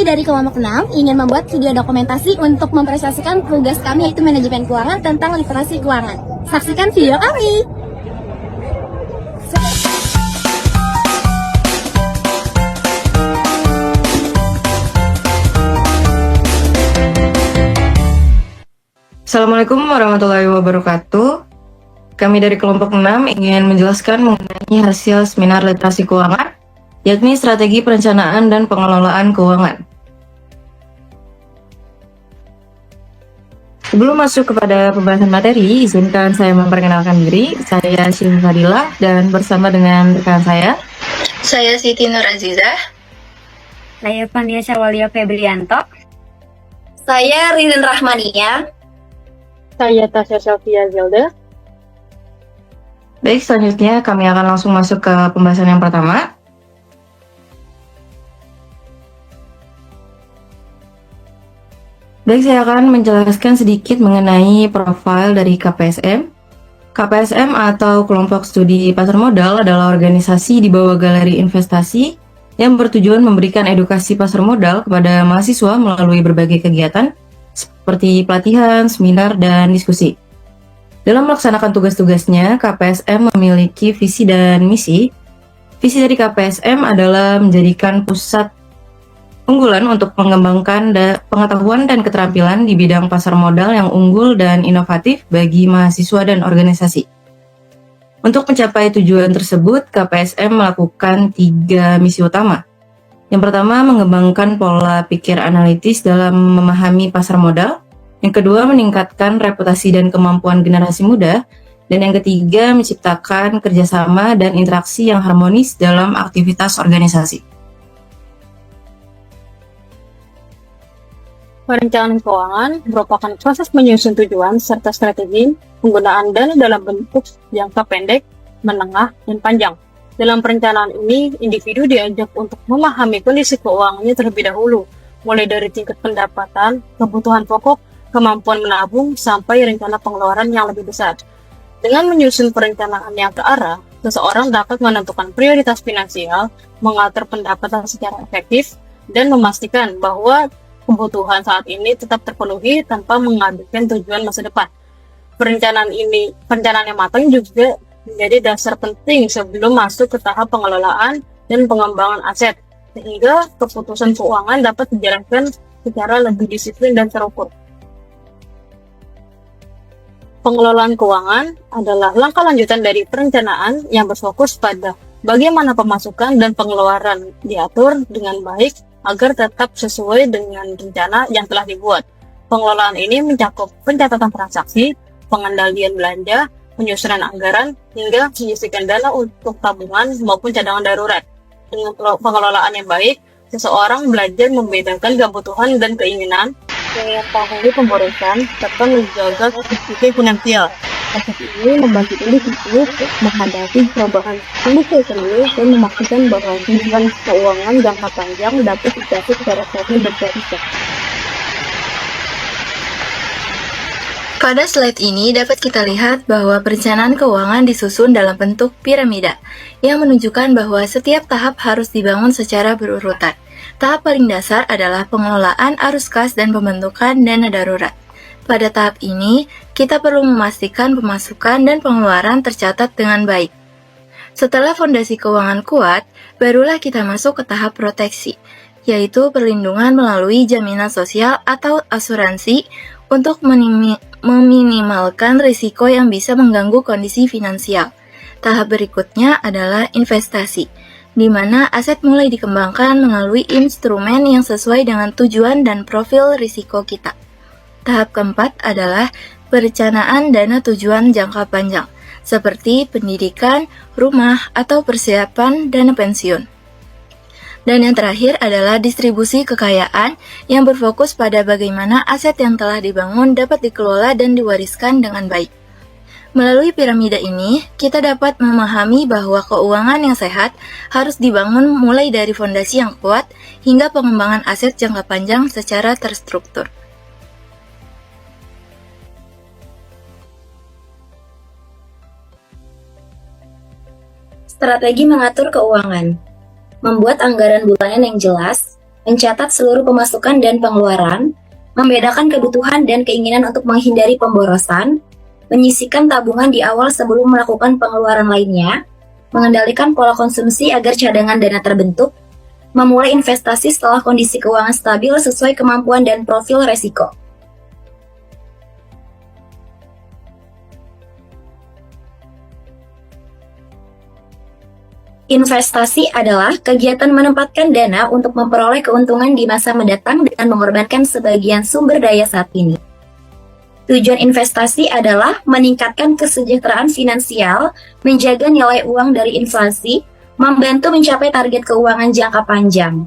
dari kelompok 6 ingin membuat video dokumentasi untuk mempresentasikan tugas kami yaitu manajemen keuangan tentang literasi keuangan. Saksikan video kami! Assalamualaikum warahmatullahi wabarakatuh. Kami dari kelompok 6 ingin menjelaskan mengenai hasil seminar literasi keuangan, yakni strategi perencanaan dan pengelolaan keuangan. Sebelum masuk kepada pembahasan materi, izinkan saya memperkenalkan diri. Saya Syifa Fadilah dan bersama dengan rekan saya Siti Nur Azizah. Saya Fandia Syarwalia Febrianto. Saya Ridin Rahmania. Saya Tasya Sylvia Zelda. Baik, selanjutnya kami akan langsung masuk ke pembahasan yang pertama. Baik, saya akan menjelaskan sedikit mengenai profil dari KPSM. KPSM atau Kelompok Studi Pasar Modal adalah organisasi di bawah Galeri Investasi yang bertujuan memberikan edukasi pasar modal kepada mahasiswa melalui berbagai kegiatan seperti pelatihan, seminar, dan diskusi. Dalam melaksanakan tugas-tugasnya, KPSM memiliki visi dan misi. Visi dari KPSM adalah menjadikan pusat unggulan untuk mengembangkan pengetahuan dan keterampilan di bidang pasar modal yang unggul dan inovatif bagi mahasiswa dan organisasi. Untuk mencapai tujuan tersebut, KPSM melakukan 3 misi utama. Yang pertama, mengembangkan pola pikir analitis dalam memahami pasar modal. Yang kedua, meningkatkan reputasi dan kemampuan generasi muda. Dan yang ketiga, menciptakan kerjasama dan interaksi yang harmonis dalam aktivitas organisasi. Perencanaan keuangan merupakan proses menyusun tujuan serta strategi penggunaan dana dalam bentuk jangka pendek, menengah, dan panjang. Dalam perencanaan ini, individu diajak untuk memahami kondisi keuangannya terlebih dahulu, mulai dari tingkat pendapatan, kebutuhan pokok, kemampuan menabung, sampai rencana pengeluaran yang lebih besar. Dengan menyusun perencanaan yang terarah, seseorang dapat menentukan prioritas finansial, mengatur pendapatan secara efektif, dan memastikan bahwa kebutuhan saat ini tetap terpenuhi tanpa mengabaikan tujuan masa depan. Perencanaan yang matang juga menjadi dasar penting sebelum masuk ke tahap pengelolaan dan pengembangan aset, sehingga keputusan keuangan dapat dijalankan secara lebih disiplin dan terukur. Pengelolaan keuangan adalah langkah lanjutan dari perencanaan yang berfokus pada bagaimana pemasukan dan pengeluaran diatur dengan baik agar tetap sesuai dengan rencana yang telah dibuat. Pengelolaan ini mencakup pencatatan transaksi, pengendalian belanja, penyusunan anggaran, hingga menyisihkan dana untuk tabungan maupun cadangan darurat. Dengan pengelolaan yang baik, seseorang belajar membedakan kebutuhan dan keinginan, mengetahui pemborosan, serta menjaga disiplin finansial. Proses ini membantu individu menghadapi perubahan kondisi ekonomi dan memastikan bahwa tujuan keuangan jangka panjang dapat dicapai secara stabil dan konsisten. Pada slide ini dapat kita lihat bahwa perencanaan keuangan disusun dalam bentuk piramida yang menunjukkan bahwa setiap tahap harus dibangun secara berurutan. Tahap paling dasar adalah pengelolaan arus kas dan pembentukan dana darurat. Pada tahap ini, kita perlu memastikan pemasukan dan pengeluaran tercatat dengan baik. Setelah fondasi keuangan kuat, barulah kita masuk ke tahap proteksi, yaitu perlindungan melalui jaminan sosial atau asuransi untuk meminimalkan risiko yang bisa mengganggu kondisi finansial. Tahap berikutnya adalah investasi, di mana aset mulai dikembangkan melalui instrumen yang sesuai dengan tujuan dan profil risiko kita. Tahap keempat adalah perencanaan dana tujuan jangka panjang, seperti pendidikan, rumah, atau persiapan dana pensiun. Dan yang terakhir adalah distribusi kekayaan yang berfokus pada bagaimana aset yang telah dibangun dapat dikelola dan diwariskan dengan baik. Melalui piramida ini, kita dapat memahami bahwa keuangan yang sehat harus dibangun mulai dari fondasi yang kuat hingga pengembangan aset jangka panjang secara terstruktur. Strategi mengatur keuangan. Membuat anggaran bulanan yang jelas, mencatat seluruh pemasukan dan pengeluaran, membedakan kebutuhan dan keinginan untuk menghindari pemborosan, menyisihkan tabungan di awal sebelum melakukan pengeluaran lainnya, mengendalikan pola konsumsi agar cadangan dana terbentuk, memulai investasi setelah kondisi keuangan stabil sesuai kemampuan dan profil resiko. Investasi adalah kegiatan menempatkan dana untuk memperoleh keuntungan di masa mendatang dengan mengorbankan sebagian sumber daya saat ini. Tujuan investasi adalah meningkatkan kesejahteraan finansial, menjaga nilai uang dari inflasi, membantu mencapai target keuangan jangka panjang.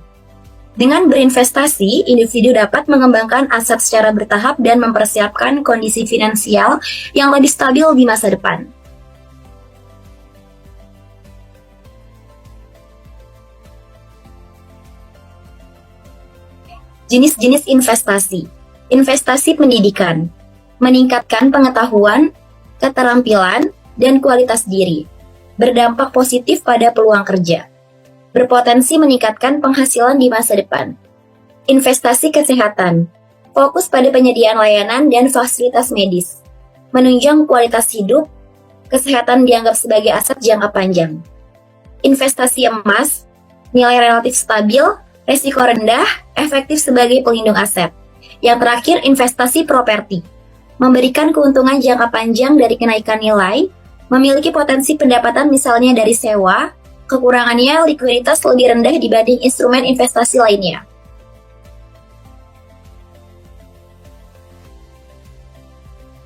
Dengan berinvestasi, individu dapat mengembangkan aset secara bertahap dan mempersiapkan kondisi finansial yang lebih stabil di masa depan. Jenis-jenis investasi. Investasi pendidikan. Meningkatkan pengetahuan, keterampilan, dan kualitas diri. Berdampak positif pada peluang kerja. Berpotensi meningkatkan penghasilan di masa depan. Investasi kesehatan. Fokus pada penyediaan layanan dan fasilitas medis. Menunjang kualitas hidup. Kesehatan dianggap sebagai aset jangka panjang. Investasi emas. Nilai relatif stabil, resiko rendah, efektif sebagai pelindung aset. Yang terakhir, investasi properti. Memberikan keuntungan jangka panjang dari kenaikan nilai, memiliki potensi pendapatan misalnya dari sewa, kekurangannya likuiditas lebih rendah dibanding instrumen investasi lainnya.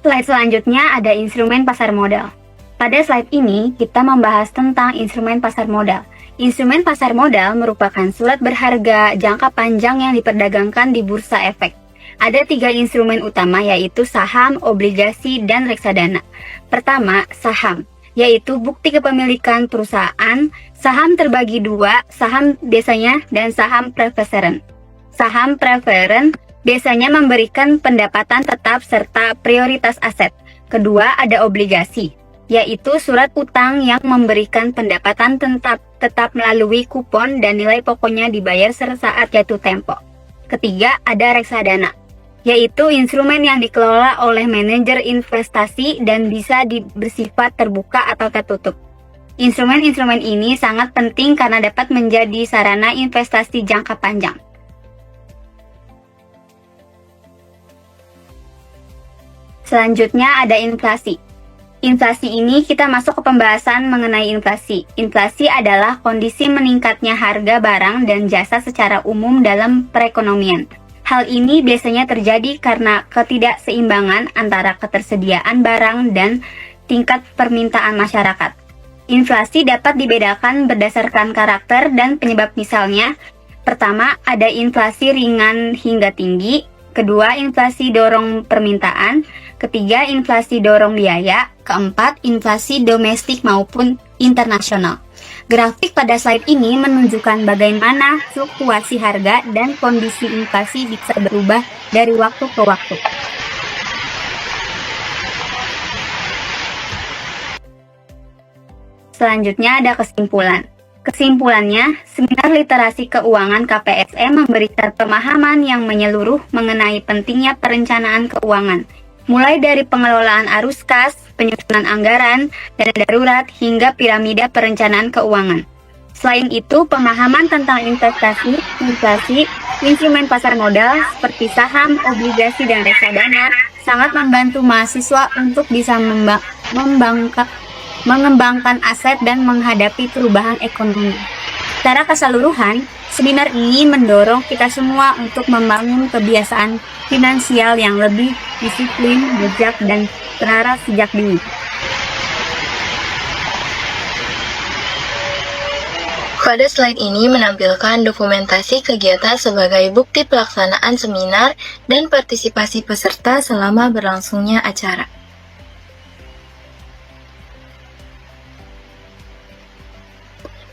Slide selanjutnya ada instrumen pasar modal. Pada slide ini, kita membahas tentang instrumen pasar modal. Instrumen pasar modal merupakan surat berharga jangka panjang yang diperdagangkan di bursa efek. Ada 3 instrumen utama yaitu saham, obligasi, dan reksadana. Pertama, saham, yaitu bukti kepemilikan perusahaan. Saham terbagi 2, saham biasanya dan saham preferen. Saham preferen biasanya memberikan pendapatan tetap serta prioritas aset. Kedua, ada obligasi, yaitu surat utang yang memberikan pendapatan tetap melalui kupon dan nilai pokoknya dibayar saat jatuh tempo. Ketiga, ada reksadana, yaitu instrumen yang dikelola oleh manajer investasi dan bisa bersifat terbuka atau tertutup. Instrumen-instrumen ini sangat penting karena dapat menjadi sarana investasi jangka panjang. Selanjutnya ada inflasi. Inflasi ini kita masuk ke pembahasan mengenai inflasi. Inflasi adalah kondisi meningkatnya harga barang dan jasa secara umum dalam perekonomian. Hal ini biasanya terjadi karena ketidakseimbangan antara ketersediaan barang dan tingkat permintaan masyarakat. Inflasi dapat dibedakan berdasarkan karakter dan penyebab misalnya. Pertama, ada inflasi ringan hingga tinggi. Kedua, inflasi dorong permintaan. Ketiga, inflasi dorong biaya. Keempat, inflasi domestik maupun internasional. Grafik pada slide ini menunjukkan bagaimana fluktuasi harga dan kondisi inflasi bisa berubah dari waktu ke waktu. Selanjutnya ada kesimpulan. Kesimpulannya, seminar literasi keuangan KPSM memberikan pemahaman yang menyeluruh mengenai pentingnya perencanaan keuangan, mulai dari pengelolaan arus kas, penyusunan anggaran, dana darurat, hingga piramida perencanaan keuangan. Selain itu, pemahaman tentang investasi, inflasi, instrumen pasar modal seperti saham, obligasi, dan reksadana sangat membantu mahasiswa untuk bisa mengembangkan aset dan menghadapi perubahan ekonomi. Secara keseluruhan, seminar ini mendorong kita semua untuk membangun kebiasaan finansial yang lebih disiplin, bijak, dan terarah sejak dini. Pada slide ini menampilkan dokumentasi kegiatan sebagai bukti pelaksanaan seminar dan partisipasi peserta selama berlangsungnya acara.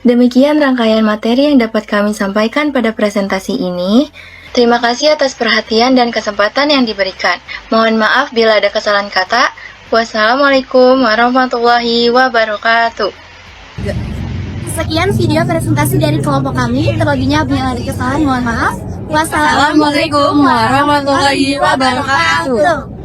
Demikian rangkaian materi yang dapat kami sampaikan pada presentasi ini. Terima kasih atas perhatian dan kesempatan yang diberikan. Mohon maaf bila ada kesalahan kata. Wassalamualaikum warahmatullahi wabarakatuh. Sekian video presentasi dari kelompok kami. Terlebihnya bila ada kesalahan, mohon maaf. Wassalamualaikum warahmatullahi wabarakatuh.